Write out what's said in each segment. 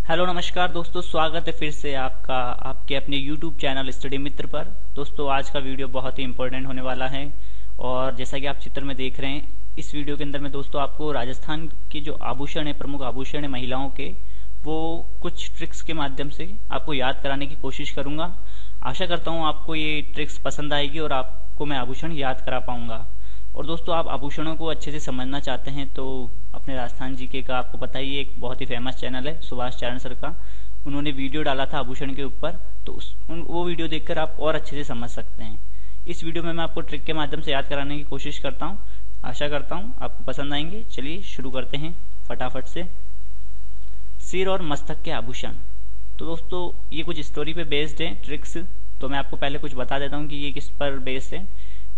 Hello नमस्कार दोस्तों, स्वागत है फिर से आपका आपके अपने YouTube चैनल स्टडी मित्र पर। दोस्तों आज का वीडियो बहुत ही इंपॉर्टेंट होने वाला है और जैसा कि आप चित्र में देख रहे हैं, इस वीडियो के अंदर मैं दोस्तों आपको राजस्थान के जो आभूषण है, प्रमुख आभूषण है महिलाओं के, वो कुछ ट्रिक्स के माध्यम से आपको याद कराने की कोशिश करूंगा। आशा करता हूँ आपको ये ट्रिक्स पसंद आएगी और आपको मैं आभूषण याद करा पाऊंगा। और दोस्तों आप आभूषणों को अच्छे से समझना चाहते हैं तो अपने राजस्थान जीके का आपको पता ही, एक बहुत ही फेमस चैनल है सुभाष चारण सर का, उन्होंने वीडियो डाला था आभूषण के ऊपर, तो वो वीडियो देखकर आप और अच्छे से समझ सकते हैं। इस वीडियो में मैं आपको ट्रिक के माध्यम से याद कराने की कोशिश करता हूँ। आशा करता हूँ आपको पसंद आएंगे। चलिए शुरू करते हैं फटाफट से। सिर और मस्तक के आभूषण। तो दोस्तों ये कुछ स्टोरी पे बेस्ड है ट्रिक्स, तो मैं आपको पहले कुछ बता देता हूँ कि ये किस पर बेस्ड है।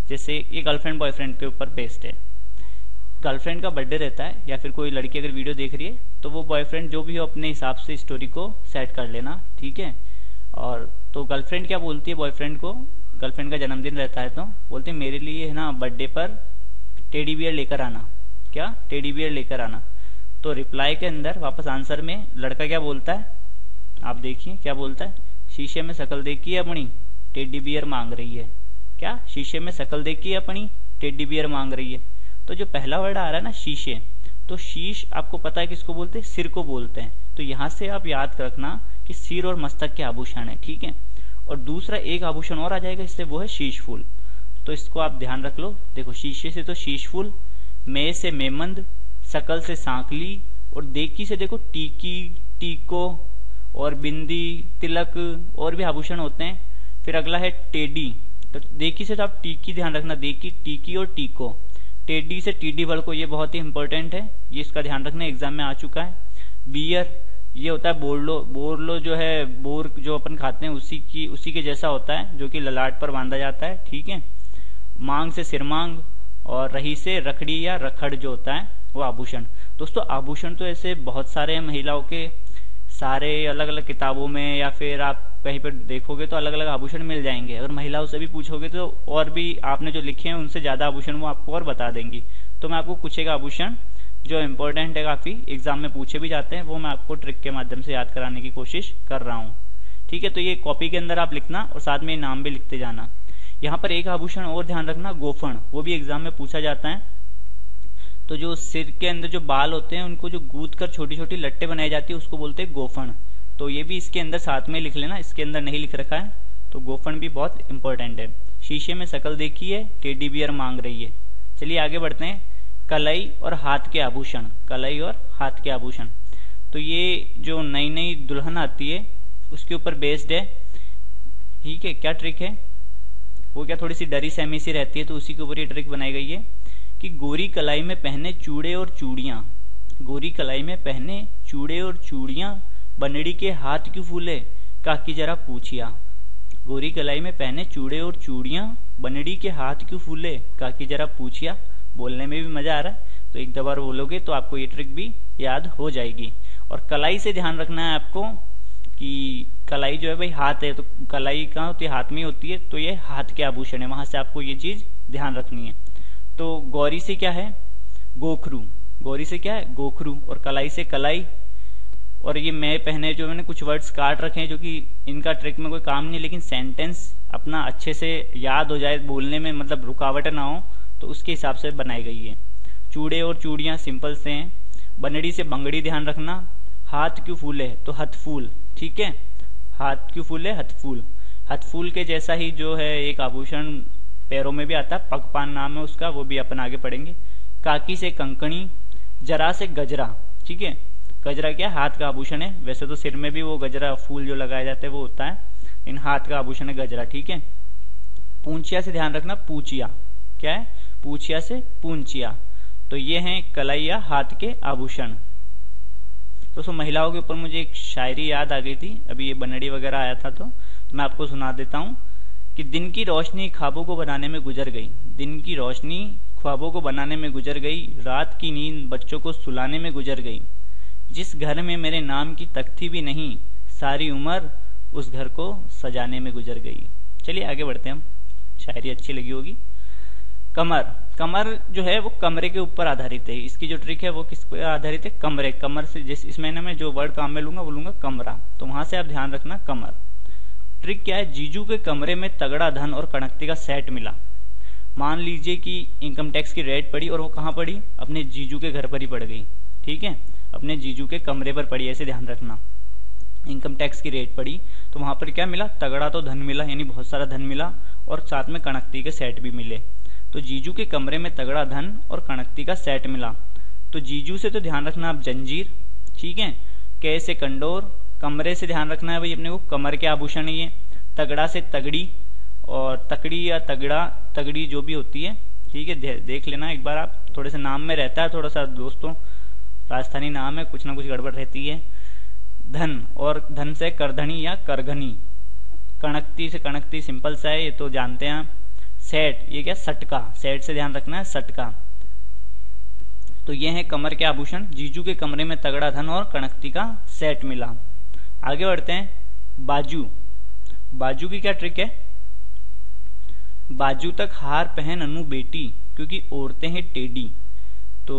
जैसे ये गर्लफ्रेंड बॉयफ्रेंड के ऊपर बेस्ड है। गर्लफ्रेंड का बर्थडे रहता है या फिर कोई लड़की अगर वीडियो देख रही है तो वो बॉयफ्रेंड जो भी हो अपने हिसाब से स्टोरी को सेट कर लेना, ठीक है। और तो गर्लफ्रेंड क्या बोलती है बॉयफ्रेंड को, गर्लफ्रेंड का जन्मदिन रहता है तो बोलती है मेरे लिए है ना बर्थडे पर टेडी बियर लेकर आना। क्या? टेडी बियर लेकर आना। तो रिप्लाई के अंदर वापस आंसर में लड़का क्या बोलता है, आप देखिए क्या बोलता है, शीशे में शक्ल देखी है अपनी, टेडी बियर मांग रही है। क्या? शीशे में शक्ल देखी है अपनी, टेडी बियर मांग रही है। तो जो पहला वर्ड आ रहा है ना शीशे, तो शीश आपको पता है किसको बोलते हैं, सिर को बोलते हैं। तो यहां से आप याद रखना कि सिर और मस्तक के आभूषण है, ठीक है। और दूसरा एक आभूषण और आ जाएगा इससे, वो है शीश फूल। तो इसको आप ध्यान रख लो। देखो शीशे से तो शीश फूल, मे से मेमंद, शकल से सांकली, और देखी से देखो टीकी, टीको और बिंदी, तिलक और भी आभूषण होते हैं। फिर अगला है टेडी। तो देखी से तो आप टीकी ध्यान रखना, देखी, टीकी और टीको। टेडी से टीडी बड़को, ये बहुत ही इंपॉर्टेंट है, ये इसका ध्यान रखना, एग्जाम में आ चुका है। बियर ये होता है बोरलो। बोरलो जो है, बोर जो अपन खाते हैं उसी के जैसा होता है, जो कि ललाट पर बांधा जाता है, ठीक है। मांग से सिरमांग, और रही से रखड़ी या रखड़ जो होता है वो आभूषण। दोस्तों आभूषण तो ऐसे बहुत सारे हैं महिलाओं के, सारे अलग अलग किताबों में या फिर आप कहीं पर देखोगे तो अलग अलग आभूषण मिल जाएंगे। अगर महिलाओं से भी पूछोगे तो और भी आपने जो लिखे हैं उनसे ज्यादा आभूषण वो आपको और बता देंगी। तो मैं आपको कुछ एक आभूषण जो इम्पोर्टेंट है, काफी एग्जाम में पूछे भी जाते हैं, वो मैं आपको ट्रिक के माध्यम से याद कराने की कोशिश कर रहा हूँ, ठीक है। तो ये कॉपी के अंदर आप लिखना और साथ में नाम भी लिखते जाना। यहाँ पर एक आभूषण और ध्यान रखना, गोफण, वो भी एग्जाम में पूछा जाता है। तो जो सिर के अंदर जो बाल होते हैं उनको जो गूंथ कर छोटी छोटी लट्टे बनाई जाती है उसको बोलते हैं गोफण। तो ये भी इसके अंदर साथ में लिख लेना, इसके अंदर नहीं लिख रखा है। तो गोफण भी बहुत इंपॉर्टेंट है। शीशे में शक्ल देखी है, टेडी बियर मांग रही है। चलिए आगे बढ़ते हैं। कलाई और हाथ के आभूषण। कलाई और हाथ के आभूषण, तो ये जो नई नई दुल्हन आती है उसके ऊपर बेस्ड है, ठीक है। क्या ट्रिक है वो, क्या थोड़ी सी डरी सहमी सी रहती है तो उसी के ऊपर ये ट्रिक बनाई गई है कि गोरी कलाई में पहने चूड़े और चूड़ियां, गोरी कलाई में पहने चूड़े और चूड़ियां, बनड़ी के हाथ क्यों फूले, काकी जरा पूछिया। गोरी कलाई में पहने चूड़े और चूड़ियां, बनड़ी के हाथ क्यों फूले, काकी जरा पूछिया। बोलने में भी मजा आ रहा है, तो एक दो बार बोलोगे तो आपको ये ट्रिक भी याद हो जाएगी। और कलाई से ध्यान रखना है आपको कि कलाई जो है भाई हाथ है, तो कलाई कहाँ होती है, हाथ में होती है, तो ये हाथ के आभूषण है, वहां से आपको ये चीज ध्यान रखनी है। तो गौरी से क्या है, गोखरू। गौरी से क्या है, गोखरू। और कलाई से कलाई। और ये मैं पहने जो मैंने कुछ वर्ड्स काट रखे हैं जो कि इनका ट्रिक में कोई काम नहीं, लेकिन सेंटेंस अपना अच्छे से याद हो जाए, बोलने में मतलब रुकावट ना हो, तो उसके हिसाब से बनाई गई है। चूड़े और चूड़ियां सिंपल से हैं। बनड़ी से बंगड़ी ध्यान रखना। हाथ क्यों फूले, तो हथफूल, ठीक है। हाथ क्यों फूले, हथफूल। हथफूल के जैसा ही जो है एक आभूषण पैरों में भी आता है, पगपान नाम है उसका, वो भी अपन आगे पढ़ेंगे। काकी से कंकणी, जरा से गजरा, ठीक है। गजरा क्या, हाथ का आभूषण है। वैसे तो सिर में भी वो गजरा फूल जो लगाए जाते हैं वो होता है, इन हाथ का आभूषण है गजरा, ठीक है। पूंछिया से ध्यान रखना, पूछिया क्या है, पूछिया से पूंछिया। तो ये हैं कलाई या हाथ के आभूषण। दोस्तों महिलाओं के ऊपर मुझे एक शायरी याद आ गई थी, अभी ये बनड़ी वगैरह आया था तो मैं आपको सुना देता हूँ कि दिन की रोशनी ख्वाबों को बनाने में गुजर गई, दिन की रोशनी ख्वाबों को बनाने में गुजर गई, रात की नींद बच्चों को सुलाने में गुजर गई। जिस घर में मेरे नाम की तख्ती भी नहीं, सारी उम्र उस घर को सजाने में गुजर गई। चलिए आगे बढ़ते हैं हम, शायरी अच्छी लगी होगी। कमर। कमर जो है वो कमरे के ऊपर आधारित है। इसकी जो ट्रिक है वो किस पर आधारित है? कमरे। कमर से जिस इस महीने में जो वर्ड काम में लूंगा वो लूंगा कमरा, तो वहां से आप ध्यान रखना कमर। ट्रिक क्या है? जीजू के कमरे में तगड़ा धन और कणकती का सेट मिला। मान लीजिए कि इनकम टैक्स की रेड पड़ी और वो कहाँ पड़ी? अपने जीजू के घर पर ही पड़ गई, ठीक है, अपने जीजू के कमरे पर पड़ी, ऐसे ध्यान रखना। इनकम टैक्स की रेट पड़ी तो वहां पर क्या मिला? तगड़ा तो धन मिला, यानी बहुत सारा धन मिला, और साथ में कणकती के सेट भी मिले। तो जीजू के कमरे में तगड़ा धन और कणकती का सेट मिला। तो जीजू से तो ध्यान रखना आप जंजीर, ठीक है, कै से कंडोर, कमरे से ध्यान रखना है भाई अपने को कमर के आभूषण, ये तगड़ा से तगड़ी, और तकड़ी या तगड़ा, तगड़ी जो भी होती है, ठीक है, देख लेना एक बार आप, थोड़े से नाम में रहता है थोड़ा सा दोस्तों, राजस्थानी नाम है, कुछ ना कुछ गड़बड़ रहती है। धन, और धन से करधनी या करघनी, कणकती से कणकती सिंपल सा है, ये तो जानते हैं आप। सेट, ये क्या? सटका, सेट से ध्यान रखना है सटका। तो ये है कमर के आभूषण। जीजू के कमरे में तगड़ा धन और कणकती का सेट मिला। आगे बढ़ते हैं। बाजू। बाजू की क्या ट्रिक है? बाजू तक हार पहन अनु बेटी, क्योंकि औरतें हैं टेढ़ी। तो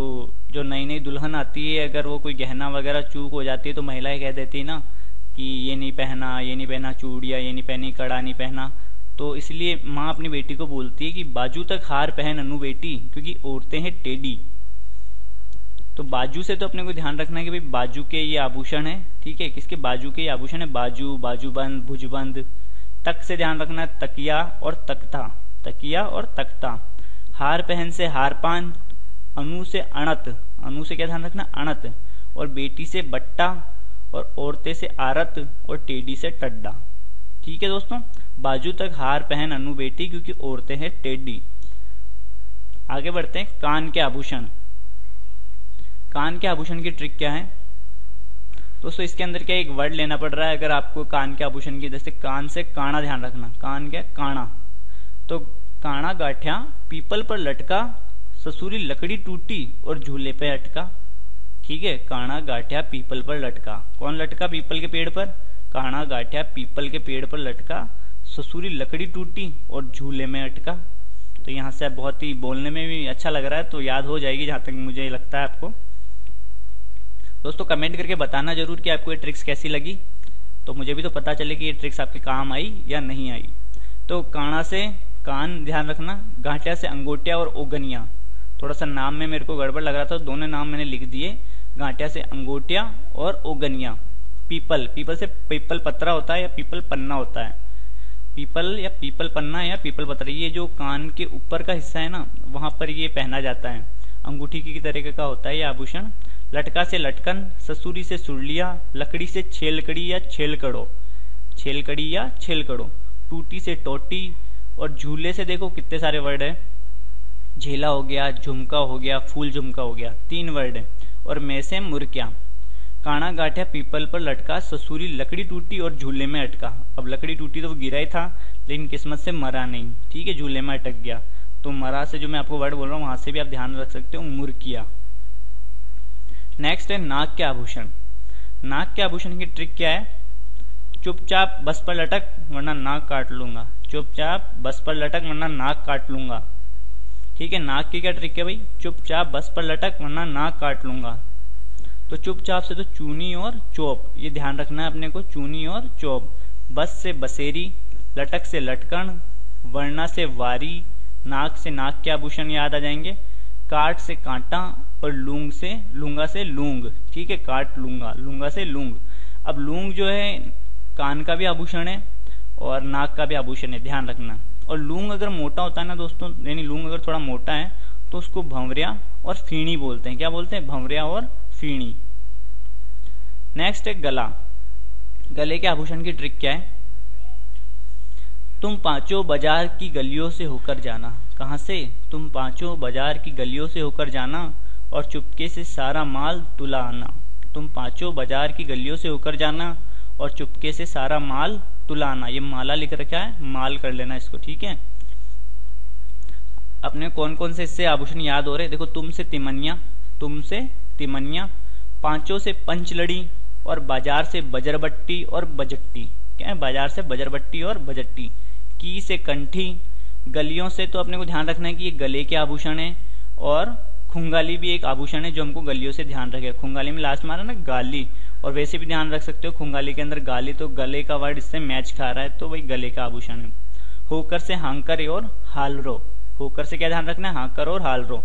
जो नई नई दुल्हन आती है, अगर वो कोई गहना वगैरह चूक हो जाती है तो महिलाएं कह देती है ना कि ये नहीं पहना, ये नहीं पहना चूड़िया, ये नहीं पहनी, कड़ा नहीं पहना। तो इसलिए माँ अपनी बेटी को बोलती है कि बाजू तक हार पहन अनु बेटी, क्योंकि औरतें हैं टेढ़ी। तो बाजू से तो अपने को ध्यान रखना है कि भाई बाजू के ये आभूषण है, ठीक है, किसके? बाजू के ये आभूषण है, बाजू, बाजूबंद, भुजबंद। तक से ध्यान रखना है तकिया और तख्ता, तकिया और तख्ता। हार पहन से हारपान, अनु से अणत, अनु से क्या ध्यान रखना? अणत, और बेटी से बट्टा, और औरतें से आरत, और टेढ़ी से टड्डा। ठीक है दोस्तों, बाजू तक हार पहन अनु बेटी, क्योंकि औरतें हैं टेढ़ी। आगे बढ़ते हैं। कान के आभूषण। कान के आभूषण की ट्रिक क्या है दोस्तों? इसके अंदर क्या एक वर्ड लेना पड़ रहा है अगर आपको कान के आभूषण की, जैसे कान से काना, ध्यान रखना, कान क्या? काना। तो काना गाठिया पीपल पर लटका, ससुरी लकड़ी टूटी और झूले पे अटका। ठीक है, काना गाठिया पीपल पर लटका। कौन लटका पीपल के पेड़ पर? काना गाठिया पीपल के पेड़ पर लटका, ससुरी लकड़ी टूटी और झूले में अटका। तो यहाँ से बहुत ही बोलने में भी अच्छा लग रहा है, तो याद हो जाएगी जहां तक मुझे लगता है आपको। दोस्तों कमेंट करके बताना जरूर कि आपको ये ट्रिक्स कैसी लगी, तो मुझे भी तो पता चले कि ये ट्रिक्स आपके काम आई या नहीं आई। तो काना से कान ध्यान रखना, गांठिया से अंगोटिया और ओगनिया। थोड़ा सा नाम में मेरे को गड़बड़ लग रहा था, दोनों नाम मैंने लिख दिए, गांठिया से अंगोटिया और ओगनिया। पीपल, पीपल से पीपल पत्रा होता है या पीपल पन्ना होता है, पीपल या पीपल पन्ना या पीपल पत्रा, ये जो कान के ऊपर का हिस्सा है ना, वहां पर ये पहना जाता है, अंगूठी की तरीके का होता है ये आभूषण। लटका से लटकन, ससुरी से सुरलिया, लकड़ी से छेलकड़ी या छेलकड़ो, छेलकड़ी या छेलकड़ो, टूटी से टोटी, और झूले से देखो कितने सारे वर्ड है, झेला हो गया, झुमका हो गया, फूल झुमका हो गया, 3 वर्ड है, और मैं से मुर्किया। काना गाठिया पीपल पर लटका, ससुरी लकड़ी टूटी और झूले में अटका। अब लकड़ी टूटी तो वो गिरा ही था, लेकिन किस्मत से मरा नहीं, ठीक है, झूले में अटक गया। तो मरा से जो मैं आपको वर्ड बोल रहा हूँ वहां से भी आप ध्यान रख सकते हो, मुर्किया। नेक्स्ट है नाक के आभूषण। नाक के आभूषण की ट्रिक क्या है? चुपचाप बस पर लटक वरना नाक काट लूंगा, चुपचाप बस पर लटक वरना नाक काट लूंगा। ठीक है, नाक की क्या ट्रिक है भाई? चुपचाप बस पर लटक वरना नाक काट लूंगा। तो चुपचाप से तो चूनी और चोप, ये ध्यान रखना है अपने को, चूनी और चोप। बस से बसेरी, लटक से लटकन, वरना से वारी, नाक से नाक के आभूषण याद आ जाएंगे, काट से कांटा, और लूंग से लूंगा से लूंग। ठीक है, काट लूंगा, लूंगा से लूंग। अब लूंग जो है कान का भी आभूषण है और नाक का भी आभूषण है, ध्यान रखना। और लूंग अगर मोटा होता है ना दोस्तों, यानी लूंग अगर थोड़ा मोटा है तो उसको भंवरिया और फीणी बोलते हैं। क्या बोलते हैं? भंवरिया और फीणी। नेक्स्ट है गला। गले के आभूषण की ट्रिक क्या है? तुम पांचों बाजार की गलियों से होकर जाना। कहां से? तुम पांचों बाजार की गलियों से होकर जाना और चुपके से सारा माल तुला आना। तुम पांचों बाजार की गलियों से होकर जाना और चुपके से सारा माल तुला आना। ये माला लिख रखा है, माल कर लेना इसको, ठीक है। अपने कौन कौन से इससे आभूषण याद हो रहे? देखो, तुम से तिमनिया, तुम से तिमनिया, पांचों से पंचलड़ी, और बाजार से बजरबट्टी और बजट्टी। क्या है? बाजार से बजरबट्टी और बजट्टी। की से कंठी, गलियों से तो अपने को ध्यान रखना है कि ये गले के आभूषण है, और खुंगाली भी एक आभूषण है जो हमको गलियों से ध्यान रखे। खुंगाली में लास्ट मारा ना गाली, और वैसे भी ध्यान रख सकते हो खुंगाली के अंदर गाली, तो गले का वर्ड इससे मैच खा रहा है, तो वही गले का आभूषण है। होकर से हांकर और हालरो, होकर से क्या ध्यान रखना है, हांकर और हालरो।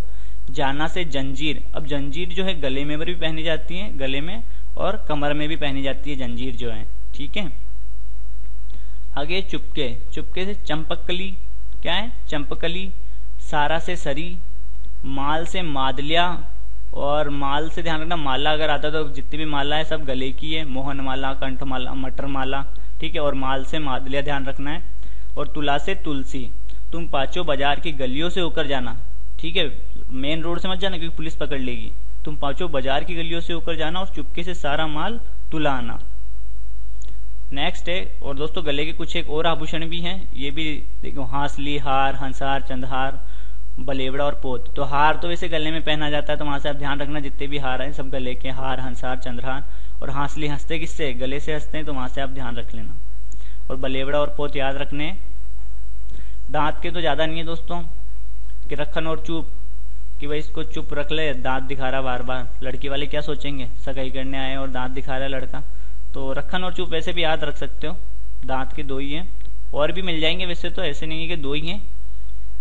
जाना से जंजीर, अब जंजीर जो है गले में भी पहनी जाती है, गले में और कमर में भी पहनी जाती है जंजीर जो है, ठीक है। आगे चुपके, चुपके से चंपकली, क्या है, चंपकली। सारा से सरी, माल से मादलिया, और माल से ध्यान रखना माला अगर आता तो जितनी भी माला है सब गले की है, मोहन माला, कंठ माला, मटर माला, ठीक है। और माल से मादलिया ध्यान रखना है। और तुला से तुलसी, तुम पांचों बाजार की गलियों से होकर जाना, ठीक है, मेन रोड से मत जाना क्योंकि पुलिस पकड़ लेगी। तुम पांचों बाजार की गलियों से होकर जाना और चुपके से सारा माल तुला आना। नेक्स्ट है, और दोस्तों गले के कुछ एक और आभूषण भी हैं, ये भी देखो, हांसली, हार, हंसहार, चंदहार, बलेवड़ा और पोत। तो हार तो वैसे गले में पहना जाता है, तो वहां से आप ध्यान रखना जितने भी हार हैं सब गले के, हार, हंसहार, चंद्रहार। और हांसली हंसते किससे, गले से हंसते हैं, तो वहां से आप ध्यान रख लेना। और बलेवड़ा और पोत याद रखने। दांत के तो ज्यादा नहीं है दोस्तों, कि रखन और चुप, कि भाई इसको चुप रख ले, दांत दिखा रहा बार बार, लड़की वाले क्या सोचेंगे, सगाई करने आए और दांत दिखा रहा है लड़का। तो रखन और चुप वैसे भी याद रख सकते हो, दांत के दो ही हैं, और भी मिल जाएंगे वैसे तो, ऐसे नहीं है कि दो ही हैं,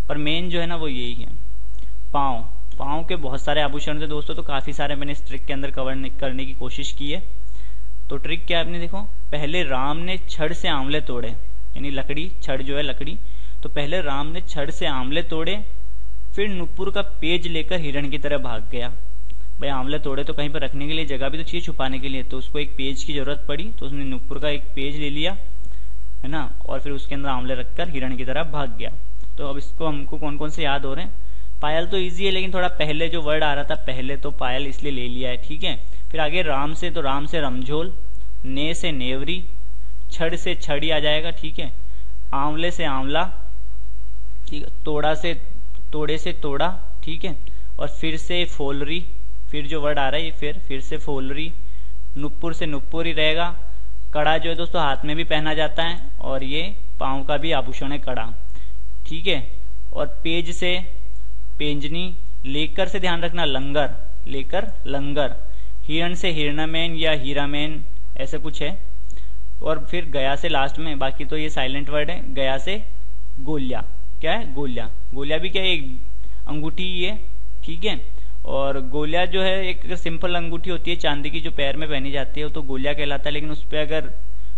पर मेन जो है ना वो यही है। पाँव, पाँव के बहुत सारे आभूषण थे दोस्तों, तो काफी सारे मैंने इस ट्रिक के अंदर कवर करने की कोशिश की है। तो ट्रिक क्या है आपने देखो, पहले राम ने छड़ से आंवले तोड़े, यानी लकड़ी, छड़ जो है लकड़ी, तो पहले राम ने छड़ से आंवले तोड़े, फिर नुपुर का पेज लेकर हिरण की तरह भाग गया। भाई आंवले तोड़े तो कहीं पर रखने के लिए जगह भी तो चाहिए छुपाने के लिए, तो उसको एक पेज की जरूरत पड़ी, तो उसने नुपुर का एक पेज ले लिया, है ना, और फिर उसके अंदर आंवले रखकर हिरण की तरह भाग गया। तो अब इसको हमको कौन कौन से याद हो रहे हैं, पायल तो इजी है, लेकिन थोड़ा पहले जो वर्ड आ रहा था पहले, तो पायल इसलिए ले लिया है, ठीक है। फिर आगे राम से, तो राम से रमझोल, ने से नेवरी, छड़ से छड़ी आ जाएगा, ठीक है, आंवले से आंवला, ठीक है, तोड़ा से, तोड़े से तोड़ा, ठीक है, और फिर से फोलरी, फिर जो वर्ड आ रहा है फिर से फोलरी, नुपुर से नुपुर ही रहेगा। कड़ा जो है दोस्तों हाथ में भी पहना जाता है, और ये पांव का भी आभूषण है कड़ा, ठीक है। और पेज से पेंजनी, लेकर से ध्यान रखना लंगर, लेकर लंगर, हिरण से हिरणामेन या हीरामेन ऐसे कुछ है। और फिर गया से लास्ट में, बाकी तो ये साइलेंट वर्ड है। गया से गोलिया, क्या है, गोलिया, गोलिया भी क्या है, एक अंगूठी ही है, ठीक है। और गोलिया जो है एक सिंपल अंगूठी होती है चांदी की जो पैर में पहनी जाती है, वो तो गोलिया कहलाता है, लेकिन उस पर अगर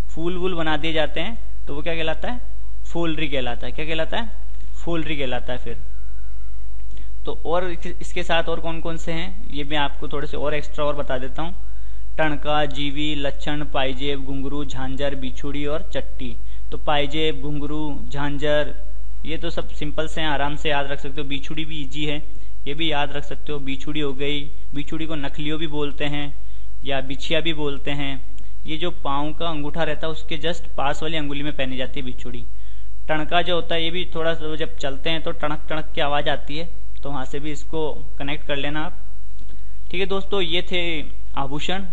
फूल वूल बना दिए जाते हैं तो वो क्या कहलाता है, फूलरी कहलाता है। क्या कहलाता है, फूलरी कहलाता है। फिर तो और इसके साथ और कौन कौन से हैं ये मैं आपको थोड़े से और एक्स्ट्रा और बता देता हूँ। टणका, जीवी, लच्छन, पाइजेब, घुंघरू, झांझर, बिछुड़ी और चट्टी। तो पाइजेब, घुंघरू, झांझर ये तो सब सिंपल से हैं, आराम से याद रख सकते हो। बिछुड़ी भी इजी है, ये भी याद रख सकते हो। बिछुड़ी हो गई, बिछुड़ी को नखलियो भी बोलते हैं या बिछिया भी बोलते हैं। ये जो पांव का अंगूठा रहता है उसके जस्ट पास वाली अंगुली में पहनी जाती है बिछुड़ी। टणका जो होता है ये भी थोड़ा जब चलते हैं तो टणक टणक की आवाज आती है, तो वहां से भी इसको कनेक्ट कर लेना आप। ठीक है दोस्तों, ये थे आभूषण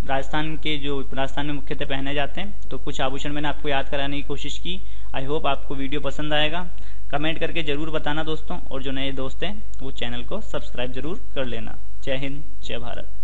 राजस्थान के जो राजस्थान में मुख्यतः पहने जाते हैं। तो कुछ आभूषण मैंने आपको याद कराने की कोशिश की। आई होप आपको वीडियो पसंद आएगा। कमेंट करके जरूर बताना दोस्तों, और जो नए दोस्त हैं वो चैनल को सब्सक्राइब जरूर कर लेना। जय हिंद, जय भारत।